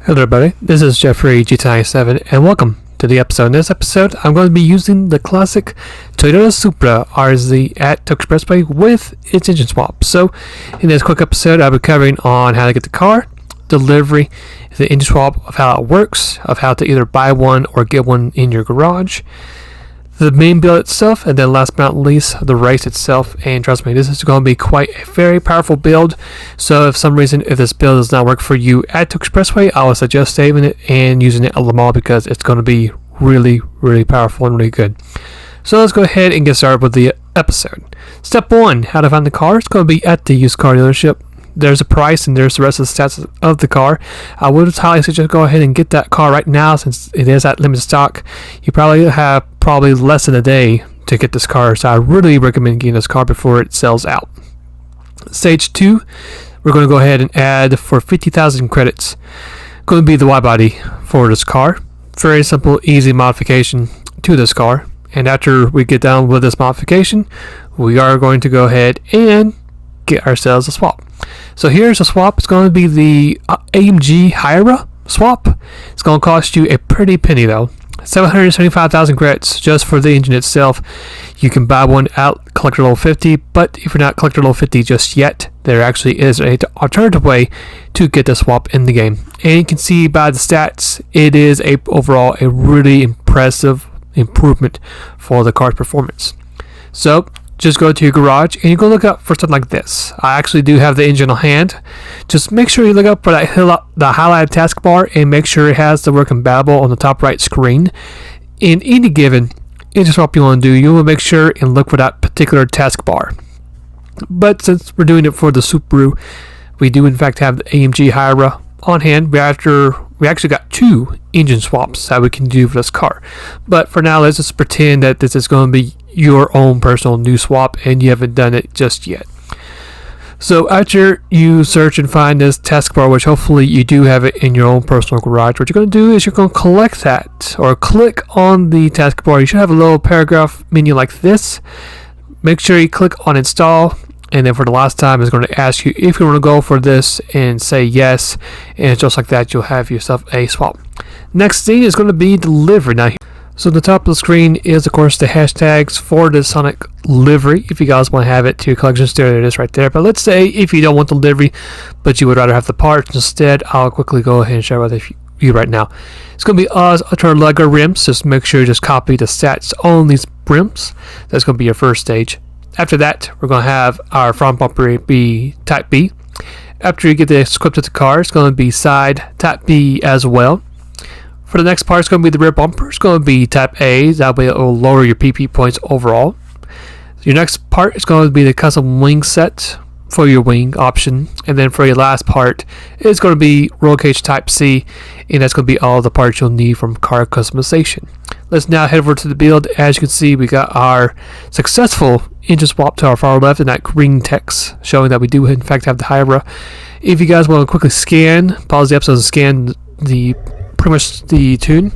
Hello everybody, this is Jeffrey GT7 and welcome to the episode. In this episode, I'm going to be using the classic Toyota Supra RZ at Tokyo Expressway with its engine swap. So, in this quick episode, I'll be covering on how to get the car, delivery, the engine swap, of how it works, of how to either buy one or get one in your garage, the main build itself, and then last but not least, the race itself. And trust me, this is going to be quite a very powerful build. So if for some reason, if this build does not work for you at Tokyo Expressway, I would suggest saving it and using it at Le Mans because it's going to be really powerful and really good. So let's go ahead and get started with the episode. Step 1, how to find the car. It's going to be at the used car dealership. There's a price and there's the rest of the stats of the car. I would highly suggest go ahead and get that car right now since it is at limited stock. You probably have less than a day to get this car, so I really recommend getting this car before it sells out. Stage 2, we're going to go ahead and add for 50,000 credits. Going to be the wide body for this car. Very simple, easy modification to this car. And after we get done with this modification, we are going to go ahead and get ourselves a swap. So here's a swap. It's going to be the AMG Hyra swap. It's going to cost you a pretty penny though. 775,000 credits just for the engine itself. You can buy one at Collector Level 50, but if you're not Collector Level 50 just yet, there actually is an alternative way to get the swap in the game. And you can see by the stats, it is overall a really impressive improvement for the car's performance. So just go to your garage and you go look up for something like this. I actually do have the engine on hand. Just make sure you look up for the highlighted taskbar and make sure it has the word compatible on the top right screen. In any given engine swap you want to do, you will make sure and look for that particular taskbar. But since we're doing it for the Subaru, we do in fact have the AMG Hyra on hand. We actually got 2 engine swaps that we can do for this car. But for now, let's just pretend that this is going to be your own personal new swap and you haven't done it just yet. So after you search and find this taskbar, which hopefully you do have it in your own personal garage, what you're going to do is you're going to collect that or click on the taskbar. You should have a little paragraph menu like this. Make sure you click on install. And then for the last time, it's going to ask you if you want to go for this and say yes. And just like that, you'll have yourself a swap. Next thing is going to be delivery. Now, so the top of the screen is, of course, the hashtags for the Sonic livery. If you guys want to have it to your collection, there it is right there. But let's say if you don't want the livery, but you would rather have the parts instead, I'll quickly go ahead and share with you right now. It's going to be Oz Ultra Lugger rims. Just make sure you just copy the stats on these rims. That's going to be your first stage. After that, we're going to have our front bumper be Type B. After you get the script of the car, it's going to be side Type B as well. For the next part, it's going to be the rear bumper. It's going to be Type A. That way it will lower your PP points overall. Your next part is going to be the custom wing set for your wing option. And then for your last part, it's going to be roll cage Type C. And that's going to be all the parts you'll need from car customization. Let's now head over to the build. As you can see, we got our successful engine swap to our far left and that green text showing that we do in fact have the Hyra. If you guys want to quickly pause the episode and scan pretty much the tune.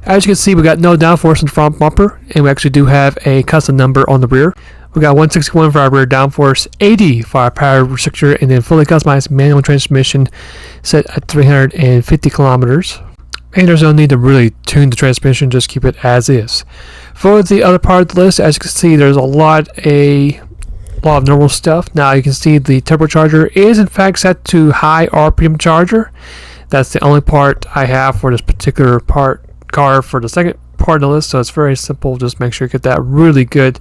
As you can see, we got no downforce in the front bumper, and we actually do have a custom number on the rear. We got 161 for our rear downforce, 80 for our power restrictor, and then fully customized manual transmission set at 350 kilometers. And there's no need to really tune the transmission, just keep it as is. For the other part of the list, as you can see, there's a lot of normal stuff. Now you can see the turbocharger is in fact set to high RPM charger. That's the only part I have for this particular car for the second part of the list, so it's very simple. Just make sure you get that really good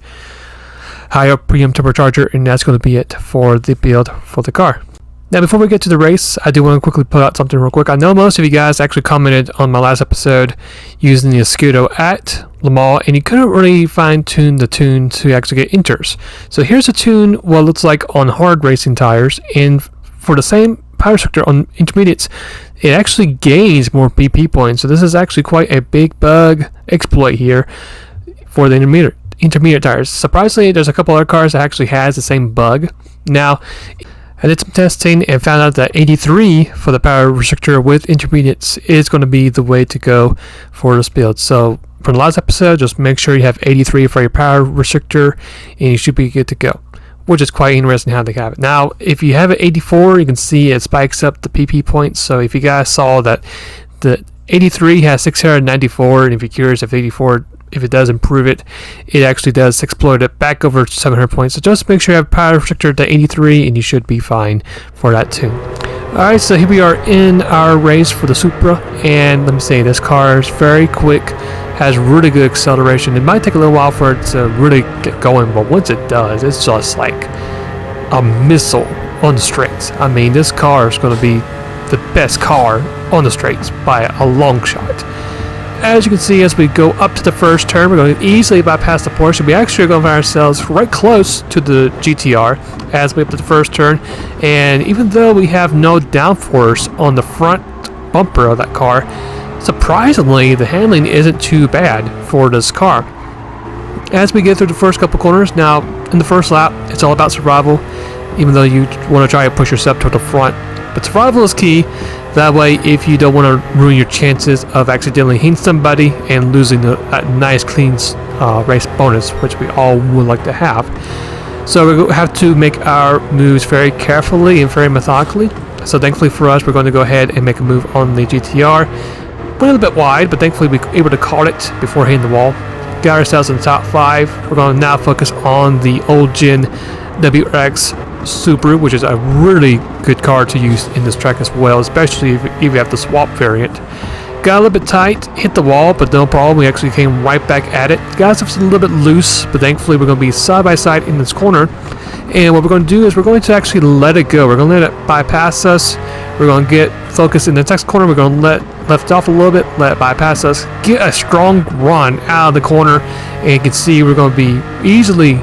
high RPM turbocharger, and that's going to be it for the build for the car. Now, before we get to the race, I do want to quickly put out something real quick. I know most of you guys actually commented on my last episode using the Escudo at Le Mans, and you couldn't really fine-tune the tune to actually get inters. So here's a tune what it looks like on hard racing tires, and for the same power restrictor on intermediates, it actually gains more PP points. So this is actually quite a big bug exploit here for the intermediate tires. Surprisingly, there's a couple other cars that actually has the same bug. Now, I did some testing and found out that 83 for the power restrictor with intermediates is going to be the way to go for this build. So for the last episode, just make sure you have 83 for your power restrictor and you should be good to go. which is quite interesting how they have it. Now, if you have an 84, you can see it spikes up the PP points. So if you guys saw that the 83 has 694, and if you're curious if 84, if it does improve it, it actually does exploit it back over 700 points. So just make sure you have power restrictor to 83, and you should be fine for that too. Alright, so here we are in our race for the Supra, and let me say, this car is very quick, has really good acceleration. It might take a little while for it to really get going, but once it does, it's just like a missile on the straights. I mean, this car is going to be the best car on the straights by a long shot. As you can see, as we go up to the first turn, we're going to easily bypass the Porsche. We actually are going to find ourselves right close to the GTR as we up to the first turn. And even though we have no downforce on the front bumper of that car, surprisingly, the handling isn't too bad for this car. As we get through the first couple corners, now in the first lap, it's all about survival, even though you want to try to push yourself to the front. But survival is key. That way, if you don't want to ruin your chances of accidentally hitting somebody and losing that nice clean race bonus, which we all would like to have. So we have to make our moves very carefully and very methodically. So thankfully for us, we're going to go ahead and make a move on the GTR. Went a little bit wide, but thankfully we were able to call it before hitting the wall. Got ourselves in the top 5. We're going to now focus on the old gen WRX Subaru, which is a really good car to use in this track as well, especially if you have the swap variant. Got a little bit tight, hit the wall, but no problem. We actually came right back at it. Got us a little bit loose, but thankfully we're going to be side by side in this corner. And what we're going to do is we're going to actually let it go. We're going to let it bypass us. We're going to get focused in the next corner. We're going to let left off a little bit, let it bypass us, get a strong run out of the corner, and you can see we're going to be easily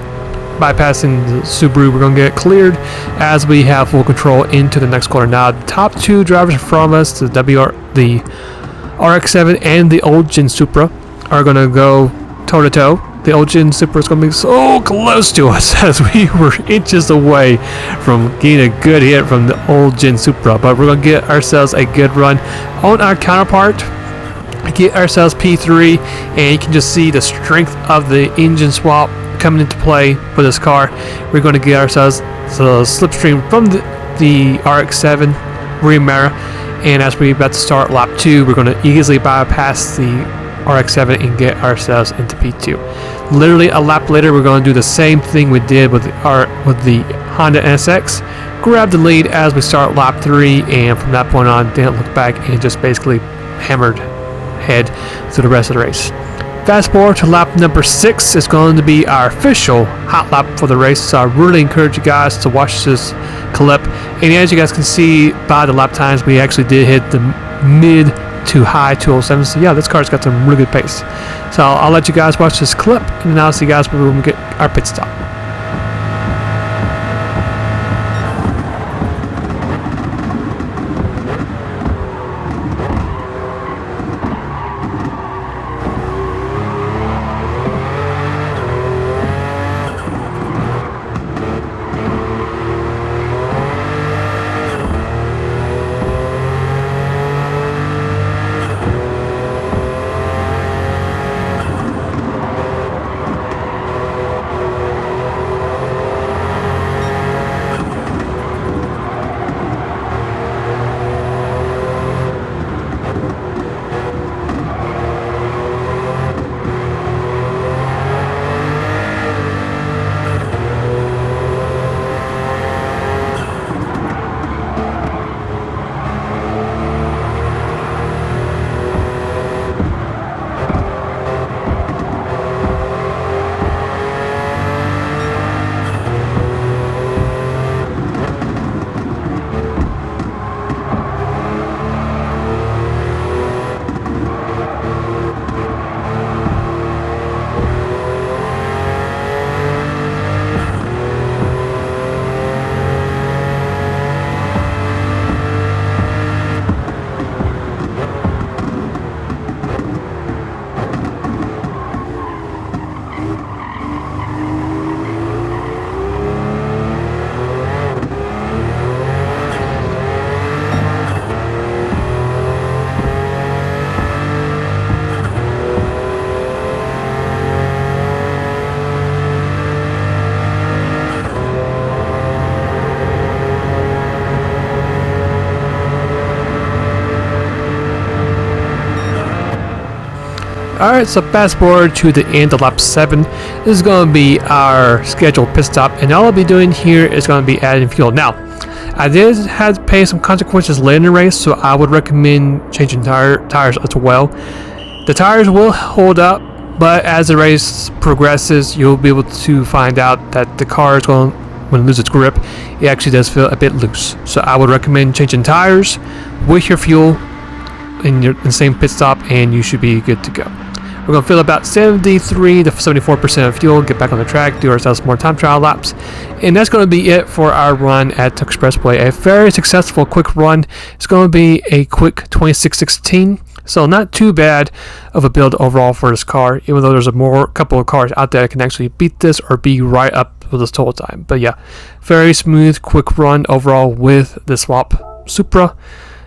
bypassing the Subaru. We're going to get cleared as we have full control into the next corner. Now, the top 2 drivers from us, the RX-7 and the old gen Supra, are going to go toe to toe. The old gen Supra is going to be so close to us as we were inches away from getting a good hit from the old gen Supra. But we're going to get ourselves a good run on our counterpart, get ourselves P3, and you can just see the strength of the engine swap coming into play for this car. We're going to get ourselves the slipstream from the RX-7 rear mirror, and as we're about to start lap 2, we're going to easily bypass the RX-7 and get ourselves into P2. Literally a lap later, we're going to do the same thing we did with the Honda NSX. Grab the lead as we start lap 3, and from that point on, didn't look back and just basically hammered head through the rest of the race. Fast forward to lap number 6 is going to be our official hot lap for the race, so I really encourage you guys to watch this clip. And as you guys can see by the lap times, we actually did hit the mid to high 207. So yeah, this car's got some really good pace. So I'll let you guys watch this clip, and then I'll see you guys when we get our pit stop. Alright, so fast forward to the end of lap 7. This is going to be our scheduled pit stop, and all I'll be doing here is going to be adding fuel. Now, I did have to pay some consequences later in the race, so I would recommend changing tires as well. The tires will hold up, but as the race progresses, you'll be able to find out that the car is going, when it loses its grip, it actually does feel a bit loose. So I would recommend changing tires with your fuel in the same pit stop, and you should be good to go. We're going to fill about 73 to 74% of fuel, get back on the track, do ourselves more time trial laps, and that's going to be it for our run at Tokyo Expressway. A very successful quick run. It's going to be a quick 26:16, so not too bad of a build overall for this car, even though there's a couple of cars out there that can actually beat this or be right up with this total time. But yeah, very smooth, quick run overall with the swap Supra,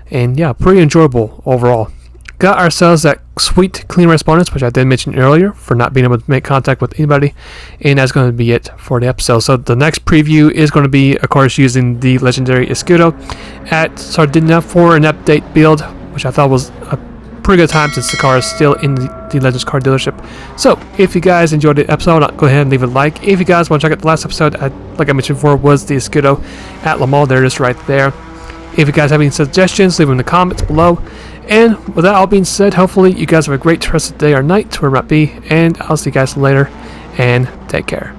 and yeah, pretty enjoyable overall. Got ourselves that sweet clean race bonus, which I did mention earlier, for not being able to make contact with anybody, and that's going to be it for the episode. So the next preview is going to be, of course, using the legendary Escudo at Sardinia for an update build, which I thought was a pretty good time since the car is still in the Legends car dealership. So if you guys enjoyed the episode, go ahead and leave a like. If you guys want to check out the last episode, like I mentioned before, was the Escudo at Le Mans. There it is right there. If you guys have any suggestions, leave them in the comments below. And with that all being said, hopefully you guys have a great rest of the day or night, wherever it might be, and I'll see you guys later, and take care.